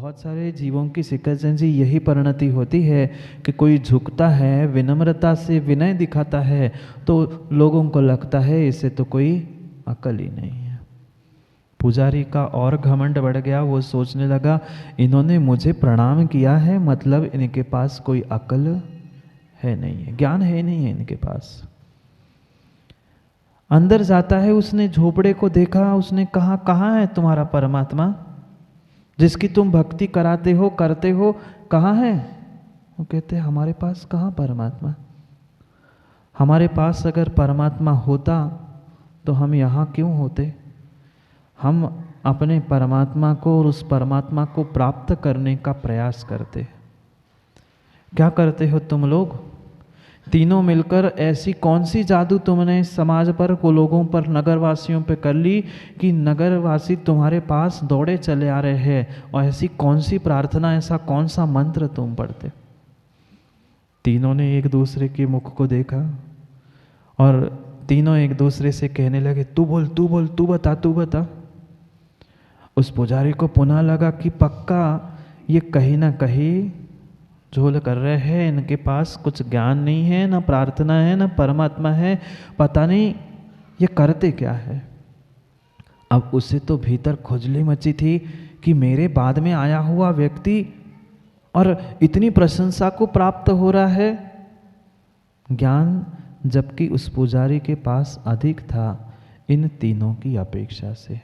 बहुत सारे जीवों की शिकंजन जी यही परिणति होती है कि कोई झुकता है, विनम्रता से विनय दिखाता है, तो लोगों को लगता है इसे तो कोई अकल ही नहीं है। पुजारी का और घमंड बढ़ गया। वो सोचने लगा इन्होंने मुझे प्रणाम किया है, मतलब इनके पास कोई अकल है नहीं है, ज्ञान है नहीं है इनके पास। अंदर जाता है, उसने झोपड़े को देखा, उसने कहा कहाँ है तुम्हारा परमात्मा जिसकी तुम भक्ति कराते हो करते हो, कहाँ है? वो कहते हमारे पास कहाँ परमात्मा, हमारे पास अगर परमात्मा होता तो हम यहाँ क्यों होते? हम अपने परमात्मा को और उस परमात्मा को प्राप्त करने का प्रयास करते। क्या करते हो तुम लोग तीनों मिलकर? ऐसी कौन सी जादू तुमने समाज पर, को लोगों पर, नगरवासियों पे कर ली कि नगरवासी तुम्हारे पास दौड़े चले आ रहे हैं? और ऐसी कौन सी प्रार्थना, ऐसा कौन सा मंत्र तुम पढ़ते? तीनों ने एक दूसरे के मुख को देखा और तीनों एक दूसरे से कहने लगे तू बोल तू बोल, तू बता तू बता। उस पुजारी को पुनः लगा कि पक्का ये कहीं ना कहीं झोल कर रहे हैं, इनके पास कुछ ज्ञान नहीं है, ना प्रार्थना है, ना परमात्मा है, पता नहीं ये करते क्या है। अब उसे तो भीतर खुजली मची थी कि मेरे बाद में आया हुआ व्यक्ति और इतनी प्रशंसा को प्राप्त हो रहा है ज्ञान, जबकि उस पुजारी के पास अधिक था इन तीनों की अपेक्षा से।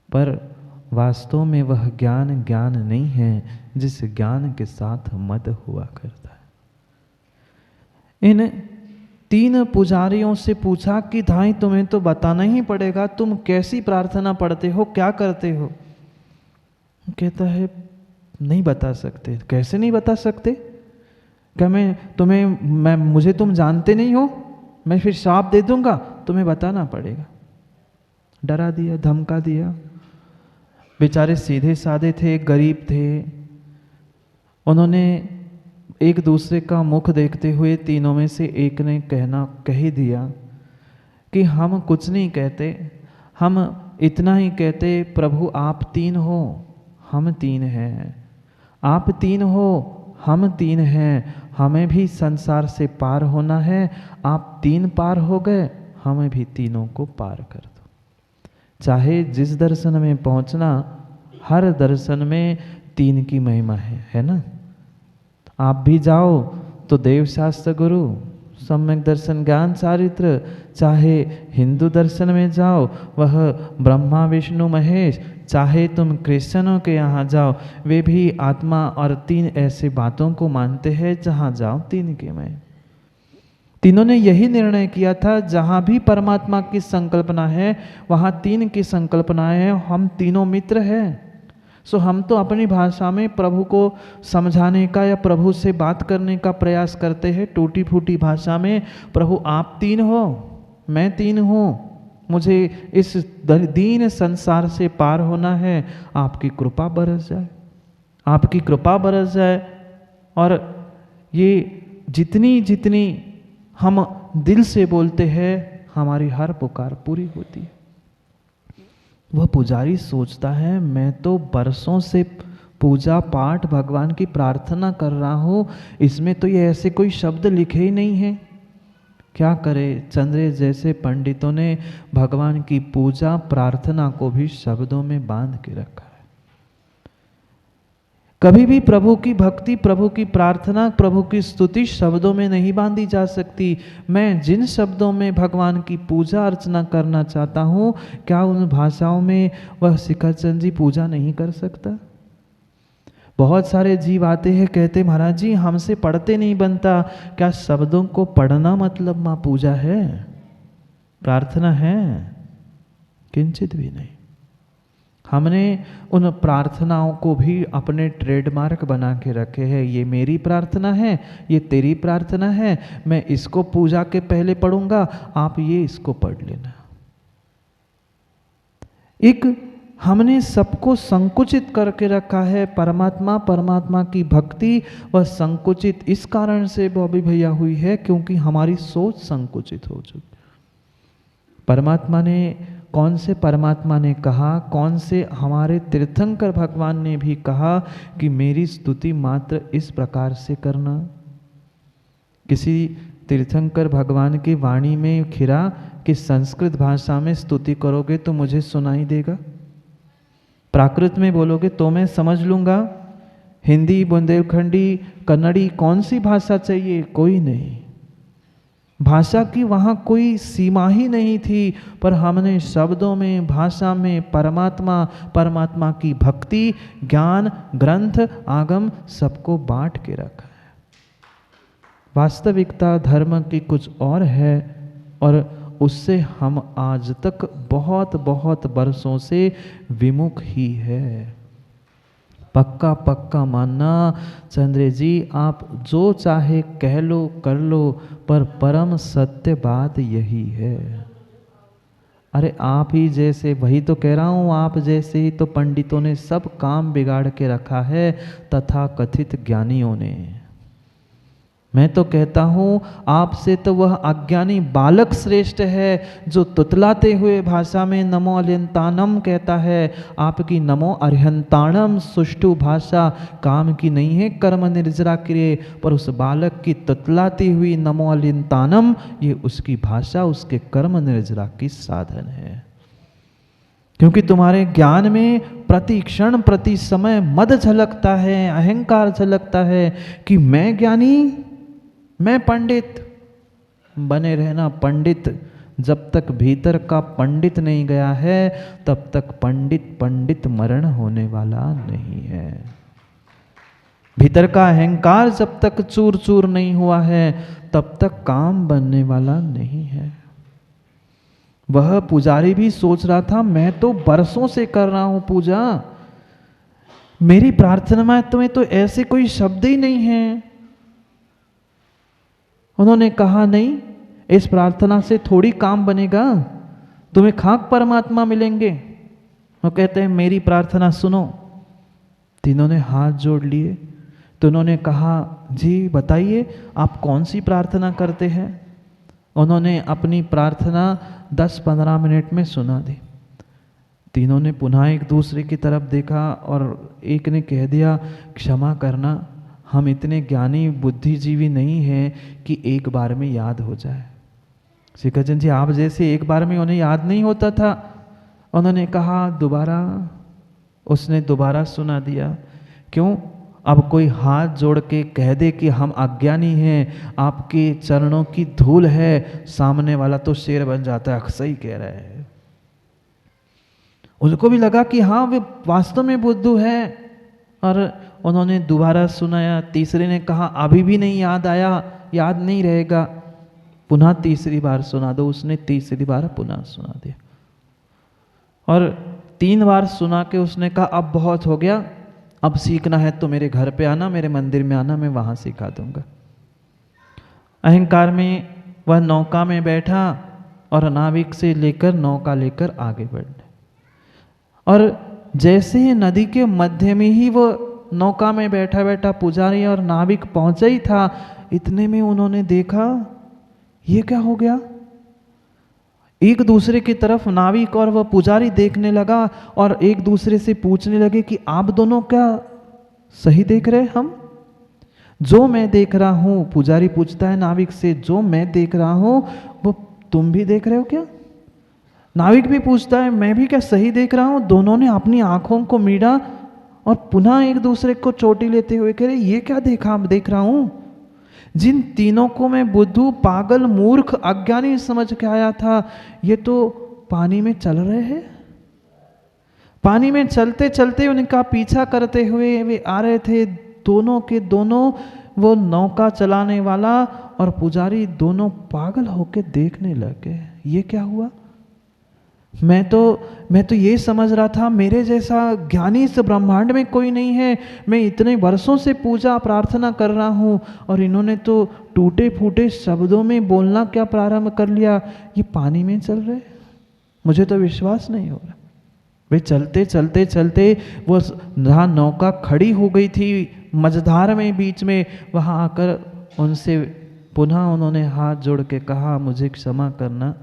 पर वास्तव में वह ज्ञान ज्ञान नहीं है जिस ज्ञान के साथ मद हुआ करता है। इन तीन पुजारियों से पूछा कि धाई तुम्हें तो बताना ही पड़ेगा, तुम कैसी प्रार्थना पढ़ते हो, क्या करते हो? कहता है नहीं बता सकते। कैसे नहीं बता सकते? क्या मुझे तुम जानते नहीं हो, मैं फिर श्राप दे दूंगा, तुम्हें बताना पड़ेगा। डरा दिया, धमका दिया। बेचारे सीधे साधे थे, गरीब थे, उन्होंने एक दूसरे का मुख देखते हुए तीनों में से एक ने कह ही दिया कि हम कुछ नहीं कहते, हम इतना ही कहते प्रभु आप तीन हो हम तीन हैं, आप तीन हो हम तीन हैं, हमें भी संसार से पार होना है, आप तीन पार हो गए हमें भी तीनों को पार कर दो। चाहे जिस दर्शन में पहुंचना, हर दर्शन में तीन की महिमा है ना। आप भी जाओ तो देव शास्त्र गुरु, सम्यक दर्शन, ज्ञान चारित्र, चाहे हिंदू दर्शन में जाओ वह ब्रह्मा विष्णु महेश, चाहे तुम क्रिश्चियनों के यहाँ जाओ वे भी आत्मा और तीन ऐसे बातों को मानते हैं, जहाँ जाओ तीन के मैं। तीनों ने यही निर्णय किया था, जहाँ भी परमात्मा की संकल्पना है वहाँ तीन की संकल्पना है, हम तीनों मित्र हैं। सो हम तो अपनी भाषा में प्रभु को समझाने का या प्रभु से बात करने का प्रयास करते हैं टूटी फूटी भाषा में, प्रभु आप तीन हो मैं तीन हूँ, मुझे इस दीन संसार से पार होना है, आपकी कृपा बरस जाए, आपकी कृपा बरस जाए। और ये जितनी जितनी हम दिल से बोलते हैं हमारी हर पुकार पूरी होती है। वह पुजारी सोचता है मैं तो बरसों से पूजा पाठ भगवान की प्रार्थना कर रहा हूँ, इसमें तो ये ऐसे कोई शब्द लिखे ही नहीं है, क्या करे। चंद्रे जैसे पंडितों ने भगवान की पूजा प्रार्थना को भी शब्दों में बांध के रखा है। कभी भी प्रभु की भक्ति, प्रभु की प्रार्थना, प्रभु की स्तुति शब्दों में नहीं बांधी जा सकती। मैं जिन शब्दों में भगवान की पूजा अर्चना करना चाहता हूँ, क्या उन भाषाओं में वह शिखरचंद जी पूजा नहीं कर सकता? बहुत सारे जीव आते हैं, कहते महाराज जी हमसे पढ़ते नहीं बनता। क्या शब्दों को पढ़ना मतलब माँ पूजा है, प्रार्थना है? किंचित भी नहीं। हमने उन प्रार्थनाओं को भी अपने ट्रेडमार्क बना के रखे हैं, ये मेरी प्रार्थना है, ये तेरी प्रार्थना है, मैं इसको पूजा के पहले पढ़ूंगा, आप ये इसको पढ़ लेना। एक हमने सबको संकुचित करके रखा है। परमात्मा की भक्ति वह संकुचित इस कारण से बॉबी भैया हुई है क्योंकि हमारी सोच संकुचित हो चुकी। परमात्मा ने कौन से परमात्मा ने कहा, कौन से हमारे तीर्थंकर भगवान ने भी कहा कि मेरी स्तुति मात्र इस प्रकार से करना? किसी तीर्थंकर भगवान की वाणी में खिरा कि संस्कृत भाषा में स्तुति करोगे तो मुझे सुनाई देगा, प्राकृत में बोलोगे तो मैं समझ लूंगा, हिंदी, बुंदेलखंडी, कन्नड़ी, कौन सी भाषा चाहिए? कोई नहीं। भाषा की वहाँ कोई सीमा ही नहीं थी, पर हमने शब्दों में, भाषा में परमात्मा की भक्ति, ज्ञान, ग्रंथ, आगम सबको बांट के रखा है। वास्तविकता धर्म की कुछ और है और उससे हम आज तक बहुत बहुत वर्षों से विमुख ही है। पक्का पक्का मानना चंद्र जी, आप जो चाहे कह लो कर लो, पर परम सत्य बात यही है। अरे आप ही जैसे, वही तो कह रहा हूँ, आप जैसे ही तो पंडितों ने सब काम बिगाड़ के रखा है, तथा कथित ज्ञानियों ने। मैं तो कहता हूँ आपसे तो वह अज्ञानी बालक श्रेष्ठ है जो तुतलाते हुए भाषा में नमो अर्हंताणम कहता है। आपकी नमो अर्हंताणम सुष्ठु भाषा काम की नहीं है, कर्म निर्जरा क्रिय, पर उस बालक की तुतलाती हुई नमो अर्हंताणम ये उसकी भाषा, उसके कर्म निर्जरा की साधन है। क्योंकि तुम्हारे ज्ञान में प्रति क्षण प्रति समय मद झलकता है, अहंकार झलकता है कि मैं ज्ञानी, मैं पंडित। बने रहना पंडित, जब तक भीतर का पंडित नहीं गया है तब तक पंडित मरण होने वाला नहीं है। भीतर का अहंकार जब तक चूर चूर नहीं हुआ है तब तक काम बनने वाला नहीं है। वह पुजारी भी सोच रहा था, मैं तो बरसों से कर रहा हूं पूजा, मेरी प्रार्थना में तो ऐसे कोई शब्द ही नहीं है। उन्होंने कहा, नहीं, इस प्रार्थना से थोड़ी काम बनेगा, तुम्हें खाक परमात्मा मिलेंगे। वो कहते हैं मेरी प्रार्थना सुनो। तीनों ने हाथ जोड़ लिए तो उन्होंने कहा, जी बताइए आप कौन सी प्रार्थना करते हैं। उन्होंने अपनी प्रार्थना 10-15 मिनट में सुना दी। तीनों ने पुनः एक दूसरे की तरफ देखा और एक ने कह दिया, क्षमा करना, हम इतने ज्ञानी बुद्धिजीवी नहीं हैं कि एक बार में याद हो जाए। श्रीकृष्ण जी आप जैसे एक बार में उन्हें याद नहीं होता था। उन्होंने कहा दोबारा। उसने दोबारा सुना दिया। क्यों? अब कोई हाथ जोड़ के कह दे कि हम अज्ञानी हैं, आपके चरणों की धूल है, सामने वाला तो शेर बन जाता है, सही कह रहा है। उनको भी लगा कि हाँ वे वास्तव में बुद्धू है, और उन्होंने दोबारा सुनाया। तीसरे ने कहा अभी भी नहीं याद आया, याद नहीं रहेगा, पुनः तीसरी बार सुना दो। उसने तीसरी बार पुनः सुना दिया और 3 बार सुना के उसने कहा अब बहुत हो गया, अब सीखना है तो मेरे घर पे आना, मेरे मंदिर में आना, मैं वहां सिखा दूंगा। अहंकार में वह नौका में बैठा और नाविक से लेकर नौका लेकर आगे बढ़ने, और जैसे ही नदी के मध्य में ही वो नौका में बैठा बैठा पुजारी और नाविक पहुंचा ही था, इतने में उन्होंने देखा ये क्या हो गया। एक दूसरे की तरफ नाविक और वह पुजारी देखने लगा और एक दूसरे से पूछने लगे कि आप दोनों क्या सही देख रहे? हम जो मैं देख रहा हूं, पुजारी पूछता है नाविक से, जो मैं देख रहा हूं वो तुम भी देख रहे हो क्या? नाविक भी पूछता है मैं भी क्या सही देख रहा हूं? दोनों ने अपनी आंखों को मीड़ा और पुनः एक दूसरे को चोटी लेते हुए कह रहे ये क्या देखा, देख रहा हूं। जिन तीनों को मैं बुद्धू, पागल, मूर्ख, अज्ञानी समझ के आया था, ये तो पानी में चल रहे हैं। पानी में चलते चलते उनका पीछा करते हुए वे आ रहे थे, दोनों के दोनों, वो नौका चलाने वाला और पुजारी दोनों पागल होके देखने लगे ये क्या हुआ। मैं तो ये समझ रहा था मेरे जैसा ज्ञानी इस ब्रह्मांड में कोई नहीं है, मैं इतने वर्षों से पूजा प्रार्थना कर रहा हूँ और इन्होंने तो टूटे फूटे शब्दों में बोलना क्या प्रारंभ कर लिया, ये पानी में चल रहे, मुझे तो विश्वास नहीं हो रहा। वे चलते चलते चलते वो जहाँ नौका खड़ी हो गई थी मझधार में बीच में, वहाँ आकर उनसे पुनः उन्होंने हाथ जोड़ के कहा मुझे क्षमा करना,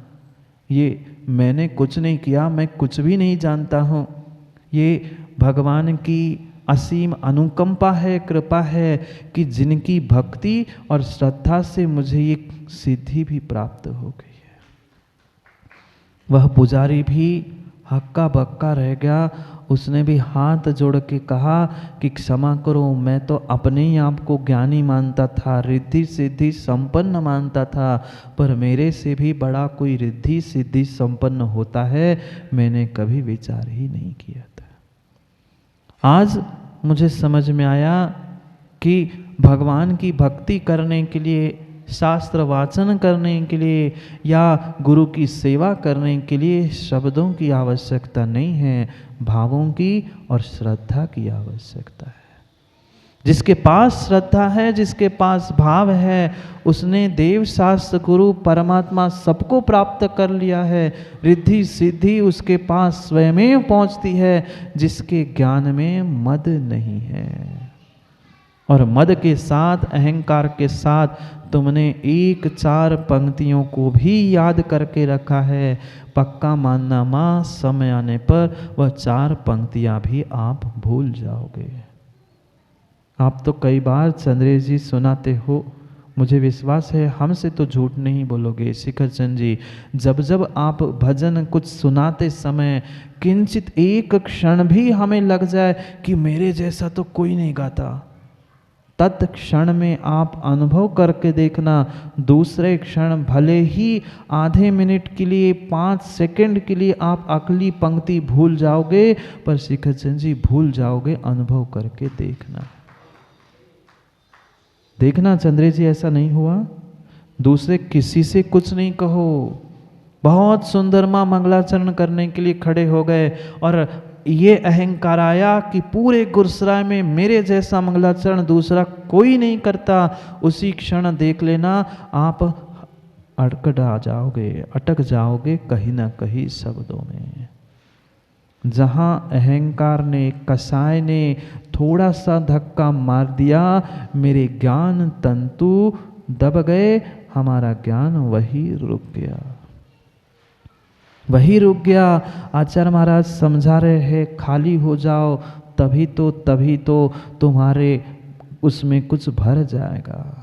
ये मैंने कुछ नहीं किया, मैं कुछ भी नहीं जानता हूँ। ये भगवान की असीम अनुकंपा है, कृपा है कि जिनकी भक्ति और श्रद्धा से मुझे ये सिद्धि भी प्राप्त हो गई है। वह पुजारी भी हक्का बक्का रह गया। उसने भी हाथ जोड़ के कहा कि क्षमा करो, मैं तो अपने ही आप को ज्ञानी मानता था, रिद्धि सिद्धि संपन्न मानता था, पर मेरे से भी बड़ा कोई रिद्धि सिद्धि संपन्न होता है, मैंने कभी विचार ही नहीं किया था। आज मुझे समझ में आया कि भगवान की भक्ति करने के लिए, शास्त्र वाचन करने के लिए या गुरु की सेवा करने के लिए शब्दों की आवश्यकता नहीं है, भावों की और श्रद्धा की आवश्यकता है। जिसके पास श्रद्धा है, जिसके पास भाव है, उसने देव शास्त्र गुरु परमात्मा सबको प्राप्त कर लिया है। रिद्धि सिद्धि उसके पास स्वयं पहुंचती है, जिसके ज्ञान में मद नहीं है। और मद के साथ, अहंकार के साथ तुमने एक 4 पंक्तियों को भी याद करके रखा है। पक्का मानना माँ, समय आने पर वह 4 पंक्तियां भी आप भूल जाओगे। आप तो कई बार चंद्रेश जी सुनाते हो, मुझे विश्वास है हमसे तो झूठ नहीं बोलोगे शिखर चंद जी। जब जब आप भजन कुछ सुनाते समय किंचित एक क्षण भी हमें लग जाए कि मेरे जैसा तो कोई नहीं गाता, तत्क्षण में आप अनुभव करके देखना, दूसरे क्षण भले ही आधे मिनट के लिए, 5 सेकंड के लिए आप अगली पंक्ति भूल जाओगे, पर शिखर चंद जी भूल जाओगे। अनुभव करके देखना चंद्रे जी, ऐसा नहीं हुआ। दूसरे किसी से कुछ नहीं कहो, बहुत सुंदर मां मंगलाचरण करने के लिए खड़े हो गए और ये अहंकार आया कि पूरे गुरसराय में मेरे जैसा मंगलाचरण दूसरा कोई नहीं करता। उसी क्षण देख लेना आप अटक जाओगे कहीं ना कहीं शब्दों में। जहां अहंकार ने, कसाय ने थोड़ा सा धक्का मार दिया, मेरे ज्ञान तंतु दब गए, हमारा ज्ञान वही रुक गया। आचार्य महाराज समझा रहे हैं, खाली हो जाओ, तभी तो तुम्हारे उसमें कुछ भर जाएगा।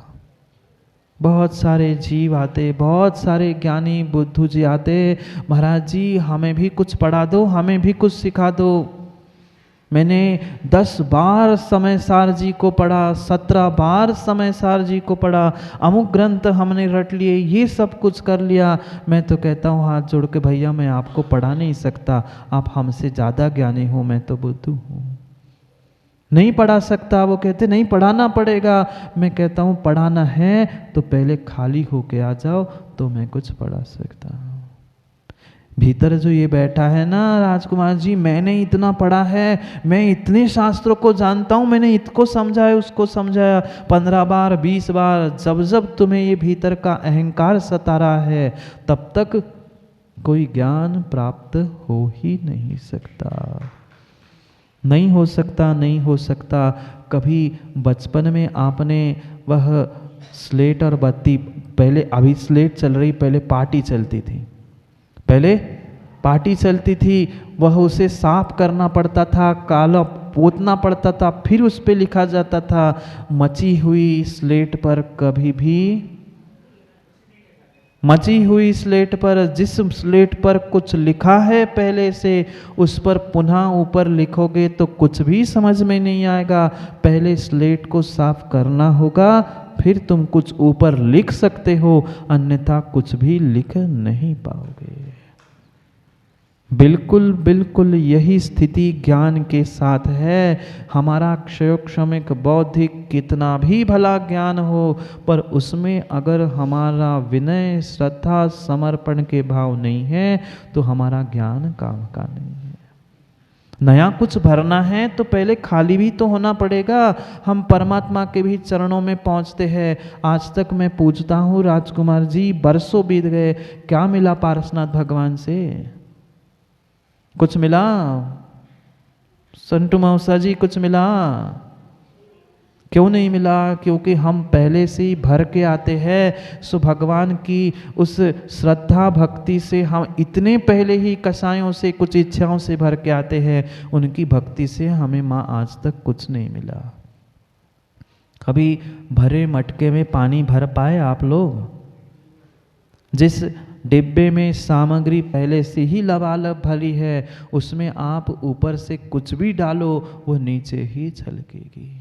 बहुत सारे जीव आते, बहुत सारे ज्ञानी बुद्धू जी आते, महाराज जी हमें भी कुछ पढ़ा दो, हमें भी कुछ सिखा दो। मैंने 10 बार समय सार जी को पढ़ा, 17 बार समय सार जी को पढ़ा, अमुक ग्रंथ हमने रट लिए, ये सब कुछ कर लिया। मैं तो कहता हूँ हाथ जोड़ के, भैया मैं आपको पढ़ा नहीं सकता, आप हमसे ज़्यादा ज्ञानी हो, मैं तो बुद्धू हूँ, नहीं पढ़ा सकता। वो कहते नहीं पढ़ाना पड़ेगा। मैं कहता हूँ पढ़ाना है तो पहले खाली होके आ जाओ, तो मैं कुछ पढ़ा सकता हूँ। भीतर जो ये बैठा है ना राजकुमार जी, मैंने इतना पढ़ा है, मैं इतने शास्त्रों को जानता हूँ, मैंने इसको समझाया उसको समझाया 15 बार 20 बार, जब तुम्हें ये भीतर का अहंकार सता रहा है, तब तक कोई ज्ञान प्राप्त हो ही नहीं सकता। नहीं हो सकता। कभी बचपन में आपने वह स्लेट और बत्ती, पहले अभी स्लेट चल रही, पहले पाटी चलती थी, वह उसे साफ करना पड़ता था, काला पोतना पड़ता था, फिर उस पे लिखा जाता था। मची हुई स्लेट पर कभी भी, मची हुई स्लेट पर, जिस स्लेट पर कुछ लिखा है पहले से, उस पर पुनः ऊपर लिखोगे तो कुछ भी समझ में नहीं आएगा। पहले स्लेट को साफ करना होगा, फिर तुम कुछ ऊपर लिख सकते हो, अन्यथा कुछ भी लिख नहीं पाओगे। बिल्कुल यही स्थिति ज्ञान के साथ है। हमारा क्षयोक्षमिक बौद्धिक कितना भी भला ज्ञान हो, पर उसमें अगर हमारा विनय, श्रद्धा, समर्पण के भाव नहीं है, तो हमारा ज्ञान काम का नहीं है। नया कुछ भरना है तो पहले खाली भी तो होना पड़ेगा। हम परमात्मा के भी चरणों में पहुंचते हैं। आज तक मैं पूछता हूँ राजकुमार जी, बरसों बीत गए, क्या मिला पारसनाथ भगवान से? कुछ मिला? संटू मौसा जी कुछ मिला? क्यों नहीं मिला? क्योंकि हम पहले से ही भर के आते हैं। सो भगवान की उस श्रद्धा भक्ति से हम इतने पहले ही कसायों से, कुछ इच्छाओं से भर के आते हैं। उनकी भक्ति से हमें माँ आज तक कुछ नहीं मिला। कभी भरे मटके में पानी भर पाए आप लोग? जिस डिब्बे में सामग्री पहले से ही लबालब भरी है, उसमें आप ऊपर से कुछ भी डालो वो नीचे ही छलकेगी।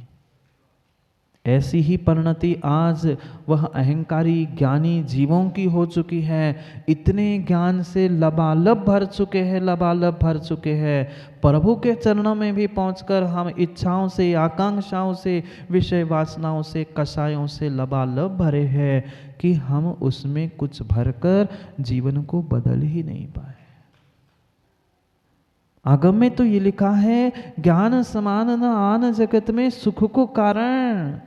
ऐसी ही परिणति आज वह अहंकारी ज्ञानी जीवों की हो चुकी है। इतने ज्ञान से लबालब भर चुके हैं, लबालब भर चुके हैं। प्रभु के चरणों में भी पहुंचकर हम इच्छाओं से, आकांक्षाओं से, विषय वासनाओं से, कषायों से लबालब भरे हैं कि हम उसमें कुछ भरकर जीवन को बदल ही नहीं पाए। आगम में तो ये लिखा है, ज्ञान समान न आन जगत में सुख को कारण।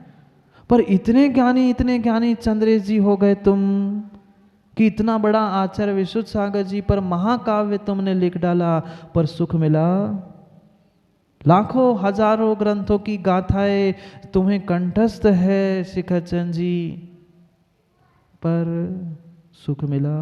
पर इतने ज्ञानी चंद्रेश जी हो गए तुम कि इतना बड़ा आचार्य विशुद्ध सागर जी पर महाकाव्य तुमने लिख डाला, पर सुख मिला? लाखों हजारों ग्रंथों की गाथाएं तुम्हें कंठस्थ है शिखरचंद जी, पर सुख मिला?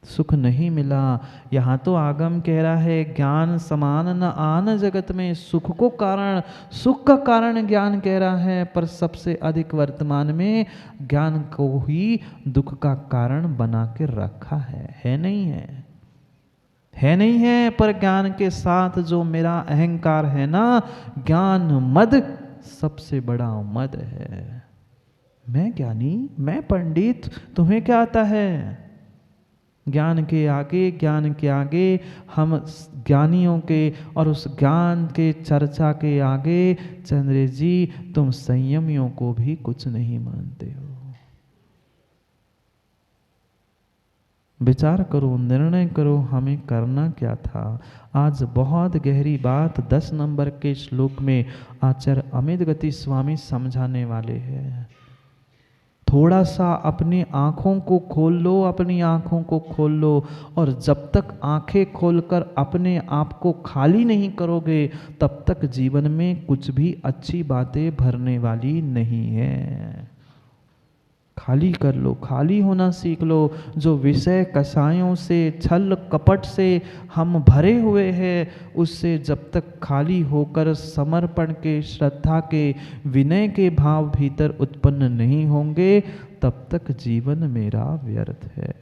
सुख नहीं मिला। यहाँ तो आगम कह रहा है, ज्ञान समान न आन जगत में सुख को कारण, सुख का कारण ज्ञान कह रहा है, पर सबसे अधिक वर्तमान में ज्ञान को ही दुख का कारण बना के रखा है नहीं है? है नहीं है? पर ज्ञान के साथ जो मेरा अहंकार है ना, ज्ञान मद सबसे बड़ा मद है। मैं ज्ञानी, मैं पंडित, तुम्हें क्या आता है? ज्ञान के आगे हम ज्ञानियों के और उस ज्ञान के चर्चा के आगे चंद्रेश जी तुम संयमियों को भी कुछ नहीं मानते हो। विचार करो, निर्णय करो, हमें करना क्या था। आज बहुत गहरी बात 10 नंबर के श्लोक में आचार्य अमित गति स्वामी समझाने वाले हैं। थोड़ा सा अपनी आँखों को खोल लो, अपनी आँखों को खोल लो, और जब तक आँखें खोलकर अपने आप को खाली नहीं करोगे, तब तक जीवन में कुछ भी अच्छी बातें भरने वाली नहीं है। खाली कर लो, खाली होना सीख लो। जो विषय कसायों से, छल कपट से हम भरे हुए हैं, उससे जब तक खाली होकर समर्पण के, श्रद्धा के, विनय के भाव भीतर उत्पन्न नहीं होंगे, तब तक जीवन मेरा व्यर्थ है।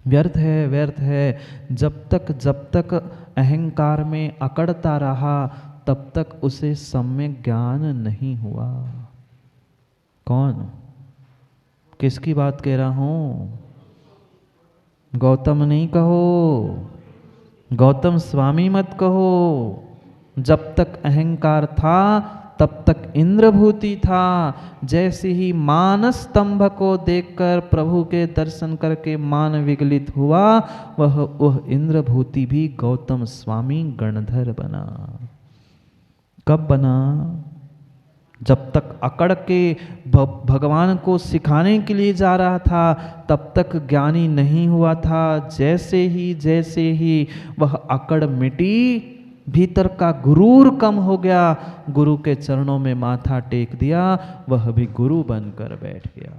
व्यर्थ है, व्यर्थ है। जब तक अहंकार में अकड़ता रहा, तब तक उसे सम्यक ज्ञान नहीं हुआ। कौन? किसकी बात कह रहा हूं? गौतम नहीं कहो, गौतम स्वामी मत कहो। जब तक अहंकार था तब तक इंद्रभूति था। जैसे ही मानस स्तंभ को देखकर, प्रभु के दर्शन करके मान विगलित हुआ, वह इंद्रभूति भी गौतम स्वामी गणधर बना। कब बना? जब तक अकड़ के भगवान को सिखाने के लिए जा रहा था, तब तक ज्ञानी नहीं हुआ था। जैसे ही वह अकड़ मिटी, भीतर का गुरूर कम हो गया, गुरु के चरणों में माथा टेक दिया, वह भी गुरु बनकर बैठ गया।